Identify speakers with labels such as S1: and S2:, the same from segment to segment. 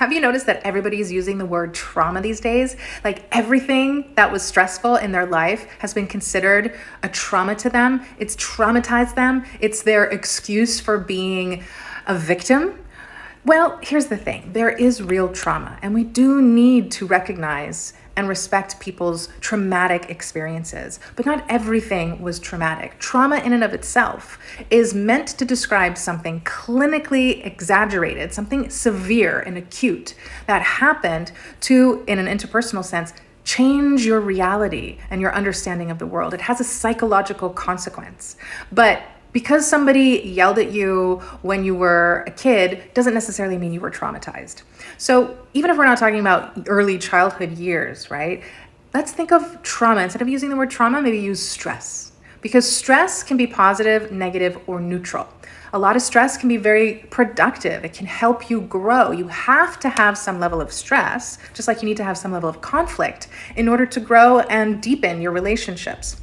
S1: Have you noticed that everybody's using the word trauma these days? Like everything that was stressful in their life has been considered a trauma to them. It's traumatized them. It's their excuse for being a victim. Well, here's the thing. There is real trauma, and we do need to recognize and respect people's traumatic experiences. But not everything was traumatic. Trauma in and of itself is meant to describe something clinically exaggerated, something severe and acute that happened to, in an interpersonal sense, change your reality and your understanding of the world. It has a psychological consequence. But because somebody yelled at you when you were a kid doesn't necessarily mean you were traumatized. So even if we're not talking about early childhood years, right? Let's think of trauma. Instead of using the word trauma, maybe use stress. Because stress can be positive, negative, or neutral. A lot of stress can be very productive. It can help you grow. You have to have some level of stress, just like you need to have some level of conflict in order to grow and deepen your relationships.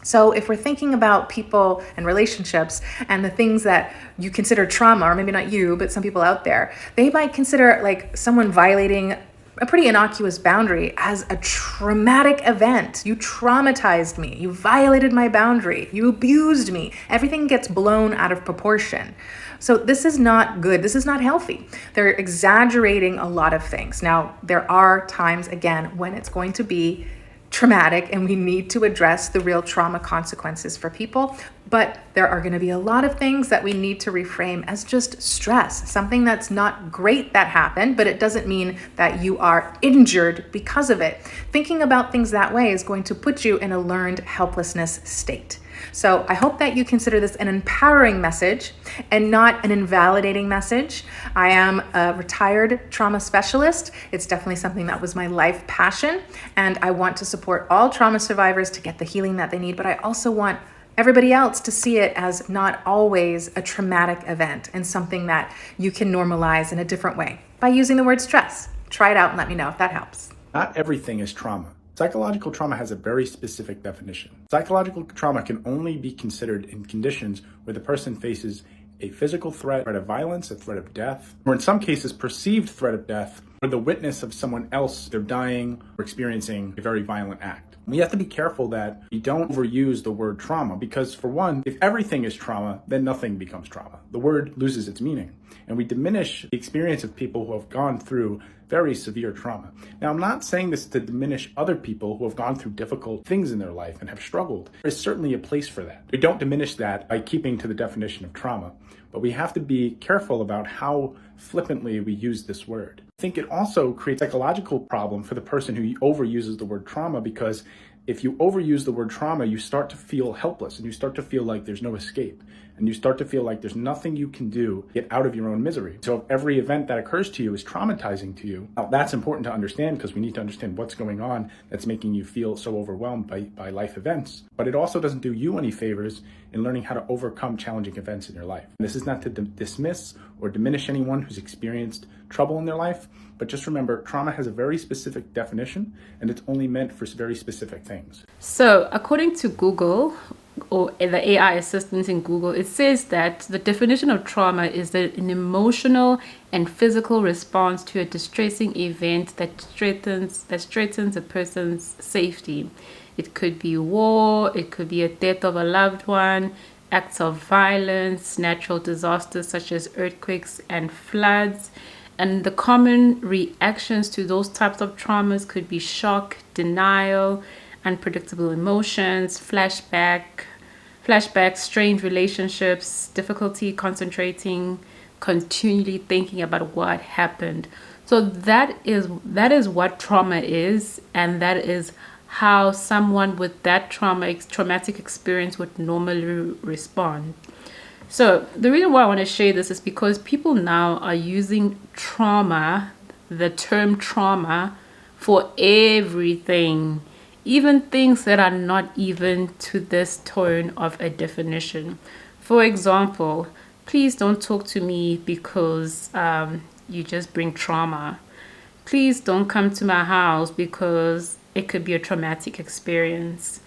S1: So if we're thinking about people and relationships and the things that you consider trauma, or maybe not you, but some people out there, they might consider like someone violating a pretty innocuous boundary as a traumatic event. You traumatized me. You violated my boundary. You abused me. Everything gets blown out of proportion. So this is not good. This is not healthy. They're exaggerating a lot of things. Now, there are times, again, when it's going to be traumatic and we need to address the real trauma consequences for people. But there are going to be a lot of things that we need to reframe as just stress, something that's not great that happened, but it doesn't mean that you are injured because of it. Thinking about things that way is going to put you in a learned helplessness state. So I hope that you consider this an empowering message and not an invalidating message. I am a retired trauma specialist. It's definitely something that was my life passion, and I want to support all trauma survivors to get the healing that they need, but I also want everybody else to see it as not always a traumatic event and something that you can normalize in a different way by using the word stress. Try it out and let me know if that helps.
S2: Not everything is trauma. Psychological trauma has a very specific definition. Psychological trauma can only be considered in conditions where the person faces a physical threat of violence, a threat of death, or in some cases, perceived threat of death, or the witness of someone else, they're dying or experiencing a very violent act. We have to be careful that we don't overuse the word trauma because, for one, if everything is trauma, then nothing becomes trauma. The word loses its meaning, and we diminish the experience of people who have gone through very severe trauma. Now, I'm not saying this to diminish other people who have gone through difficult things in their life and have struggled. There is certainly a place for that. We don't diminish that by keeping to the definition of trauma, but we have to be careful about how flippantly we use this word. I think it also creates a psychological problem for the person who overuses the word trauma, because if you overuse the word trauma, you start to feel helpless and you start to feel like there's no escape. And you start to feel like there's nothing you can do to get out of your own misery. So if every event that occurs to you is traumatizing to you, now that's important to understand because we need to understand what's going on that's making you feel so overwhelmed by life events. But it also doesn't do you any favors in learning how to overcome challenging events in your life. And this is not to dismiss or diminish anyone who's experienced trouble in their life, but just remember, trauma has a very specific definition and it's only meant for very specific things.
S3: So according to Google, or the AI assistants in Google, it says that the definition of trauma is an emotional and physical response to a distressing event that threatens a person's safety. It could be war, it could be a death of a loved one, acts of violence, natural disasters such as earthquakes and floods. And the common reactions to those types of traumas could be shock, denial, unpredictable emotions, flashbacks, strained relationships, difficulty concentrating, continually thinking about what happened. So that is what trauma is, and that is how someone with that traumatic experience would normally respond. So the reason why I want to share this is because people now are using trauma, the term trauma, for everything. Even things that are not even to this tone of a definition. For example, please don't talk to me because you just bring trauma. Please don't come to my house because it could be a traumatic experience.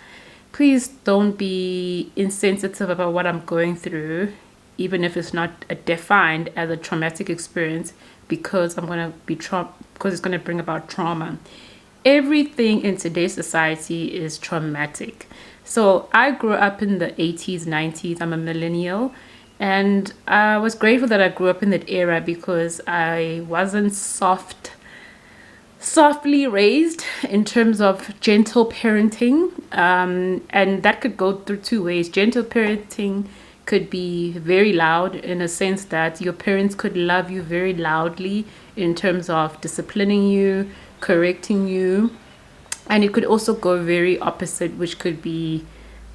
S3: Please don't be insensitive about what I'm going through, even if it's not defined as a traumatic experience, because because it's going to bring about trauma. Everything in today's society is traumatic. So I grew up in the 80s, 90s. I'm a millennial. And I was grateful that I grew up in that era because I wasn't softly raised in terms of gentle parenting. And that could go through two ways. Gentle parenting could be very loud in a sense that your parents could love you very loudly in terms of disciplining you, correcting you. And it could also go very opposite, which could be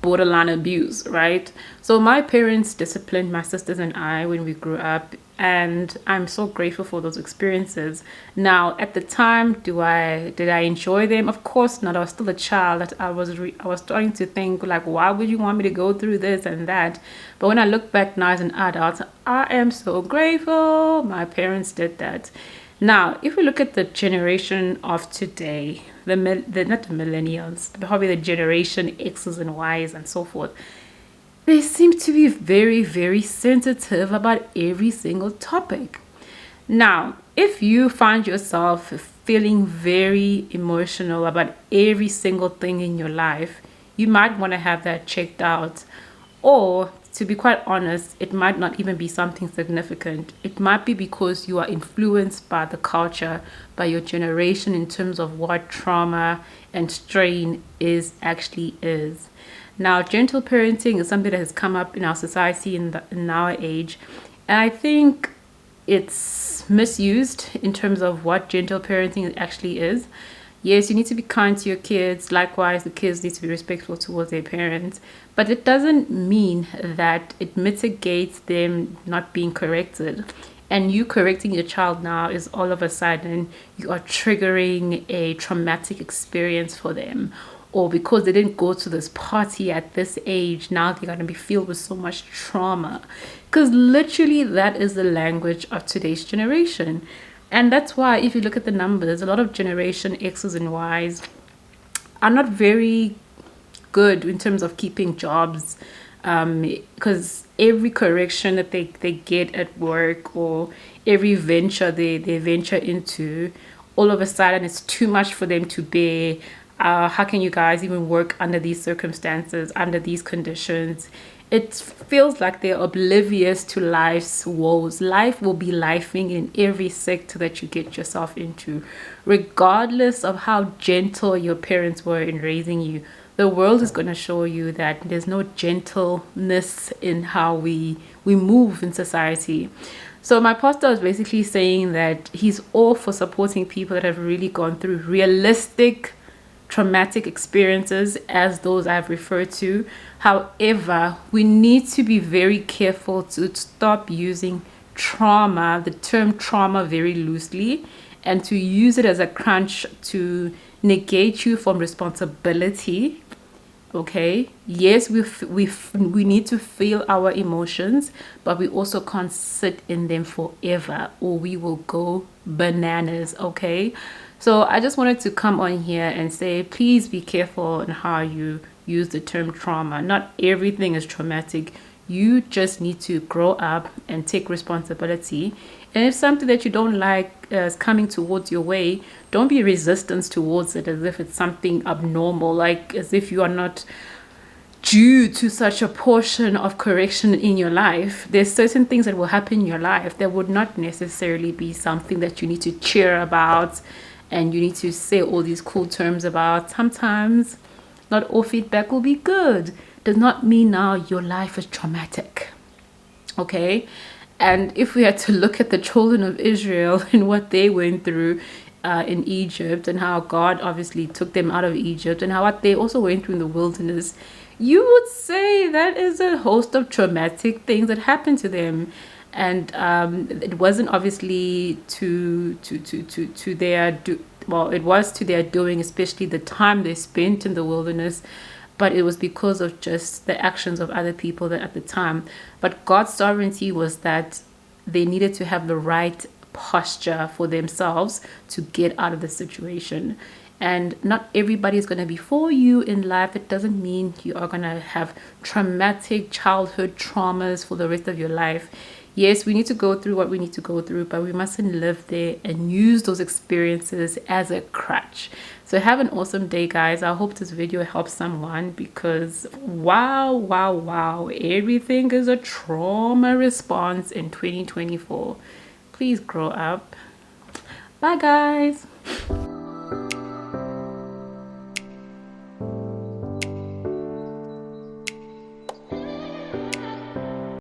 S3: borderline abuse, right? So my parents disciplined my sisters and I when we grew up, and I'm so grateful for those experiences. Now, at the time, did I enjoy them? Of course not. I was still a child. That I was starting to think like, why would you want me to go through this and that? But when I look back now as an adult, I am so grateful my parents did that. Now, if we look at the generation of today, not the millennials, but probably the generation X's and Y's and so forth, they seem to be very, very sensitive about every single topic. Now, if you find yourself feeling very emotional about every single thing in your life, you might want to have that checked out. Or, to be quite honest, it might not even be something significant. It might be because you are influenced by the culture, by your generation in terms of what trauma and strain actually is. Now, gentle parenting is something that has come up in our society in our age. And I think it's misused in terms of what gentle parenting actually is. Yes, you need to be kind to your kids. Likewise, the kids need to be respectful towards their parents. But it doesn't mean that it mitigates them not being corrected. And you correcting your child now is all of a sudden you are triggering a traumatic experience for them. Or because they didn't go to this party at this age, now they're going to be filled with so much trauma. Because literally that is the language of today's generation. And that's why if you look at the numbers, a lot of generation X's and Y's are not very good in terms of keeping jobs, because every correction that they get at work or every venture they venture into, all of a sudden it's too much for them to bear. How can you guys even work under these circumstances, under these conditions? It feels like they're oblivious to life's woes. Life will be lifing in every sector that you get yourself into, regardless of how gentle your parents were in raising you. The world is going to show you that there's no gentleness in how we move in society. So my pastor is basically saying that he's all for supporting people that have really gone through realistic traumatic experiences as those I've referred to. However, we need to be very careful to stop using the term trauma very loosely, and to use it as a crutch to negate you from responsibility. Okay, yes, we need to feel our emotions, but we also can't sit in them forever or we will go bananas. Okay, so I just wanted to come on here and say, please be careful in how you use the term trauma. Not everything is traumatic. You just need to grow up and take responsibility. And if something that you don't like is coming towards your way, don't be resistant towards it as if it's something abnormal, like as if you are not due to such a portion of correction in your life. There's certain things that will happen in your life that would not necessarily be something that you need to cheer about and you need to say all these cool terms about. Sometimes not all feedback will be good. Does not mean now your life is traumatic. Okay? And if we had to look at the children of Israel and what they went through in Egypt, and how God obviously took them out of Egypt, and how what they also went through in the wilderness, you would say that is a host of traumatic things that happened to them. And it wasn't obviously to their it was to their doing, especially the time they spent in the wilderness, but it was because of just the actions of other people that at the time. But God's sovereignty was that they needed to have the right posture for themselves to get out of the situation. And not everybody is going to be for you in life. It doesn't mean you are going to have traumatic childhood traumas for the rest of your life. Yes, we need to go through what we need to go through, but we mustn't live there and use those experiences as a crutch. So have an awesome day, guys. I hope this video helps someone, because wow, everything is a trauma response in 2024. Please grow up. Bye, guys.